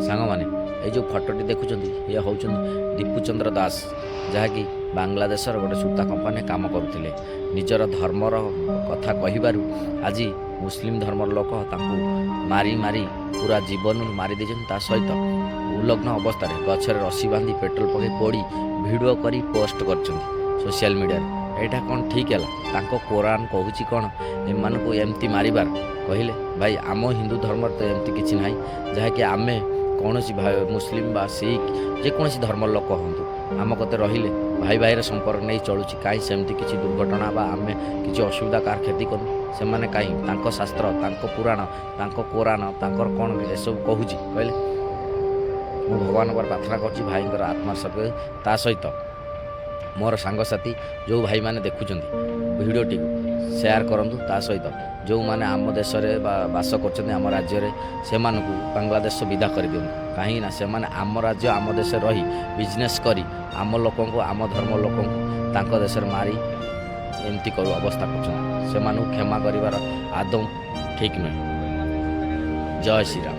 ସାଙ୍ଗମାନେ ଏଇ ଯେଉଁ ଫଟୋଟି ଦେଖୁଛନ୍ତି ଇଏ ହେଉଛନ୍ତି ଦୀପୁଚନ୍ଦ୍ର ଦାସ, ଯାହାକି ବାଂଲାଦେଶର ଗୋଟେ ସୂତା କମ୍ପାନୀ କାମ କରୁଥିଲେ। ନିଜର ଧର୍ମର କଥା କହିବାରୁ ଆଜି ମୁସଲିମ୍ ଧର୍ମର ଲୋକ ତାଙ୍କୁ ମାରି ମାରି ପୁରା ଜୀବନରୁ ମାରି ଦେଇଛନ୍ତି। ତା ସହିତ ଉଲଗ୍ନ ଅବସ୍ଥାରେ ଗଛରେ ରସି ବାନ୍ଧି ପେଟ୍ରୋଲ ପକାଇ ପୋଡ଼ି ଭିଡ଼ିଓ କରି ପୋଷ୍ଟ କରିଛନ୍ତି ସୋସିଆଲ ମିଡ଼ିଆରେ। ଏଇଟା କ'ଣ ଠିକ୍ ହେଲା? ତାଙ୍କ କୋରାନ୍ କହୁଛି କ'ଣ ଏମାନଙ୍କୁ ଏମିତି ମାରିବାର? କହିଲେ ଭାଇ ଆମ ହିନ୍ଦୁ ଧର୍ମରେ ତ ଏମିତି କିଛି ନାହିଁ, ଯାହାକି ଆମେ କୌଣସି ମୁସଲିମ୍ ବା ଶିଖ୍ ଯେକୌଣସି ଧର୍ମର ଲୋକ ହୁଅନ୍ତୁ ଆମ କତେ ରହିଲେ ଭାଇ ଭାଇର ସମ୍ପର୍କ ନେଇ ଚଳୁଛି। କାହିଁ ସେମିତି କିଛି ଦୁର୍ଘଟଣା ବା ଆମେ କିଛି ଅସୁବିଧା କାହାର କ୍ଷତି କରୁନୁ? ସେମାନେ କାହିଁ ତାଙ୍କ ଶାସ୍ତ୍ର, ତାଙ୍କ ପୁରାଣ, ତାଙ୍କ କୋରାନ ତାଙ୍କର କ'ଣ ଏସବୁ କହୁଛି କହିଲେ? ମୁଁ ଭଗବାନଙ୍କର ପ୍ରାର୍ଥନା କରୁଛି ଭାଇଙ୍କର ଆତ୍ମା ସତ୍ୟ। ତା ସହିତ ମୋର ସାଙ୍ଗସାଥି ଯେଉଁ ଭାଇମାନେ ଦେଖୁଛନ୍ତି ଭିଡ଼ିଓଟିକୁ ସେୟାର କରନ୍ତୁ। ତା ସହିତ ଯେଉଁମାନେ ଆମ ଦେଶରେ ବା ବାସ କରୁଛନ୍ତି ଆମ ରାଜ୍ୟରେ ସେମାନଙ୍କୁ ବାଂଲାଦେଶ ବିଦା କରିଦିଅନ୍ତୁ। କାହିଁକିନା ସେମାନେ ଆମ ରାଜ୍ୟ ଆମ ଦେଶରେ ରହି ବିଜନେସ୍ କରି ଆମ ଲୋକଙ୍କୁ, ଆମ ଧର୍ମ ଲୋକଙ୍କୁ ତାଙ୍କ ଦେଶରେ ମାରି ଏମିତି ଅବସ୍ଥା କରୁଛନ୍ତି। ସେମାନଙ୍କୁ କ୍ଷମା କରିବାର ଆଦୌ ଠିକ୍ ନୁହେଁ। ଜୟ ଶ୍ରୀରାମ।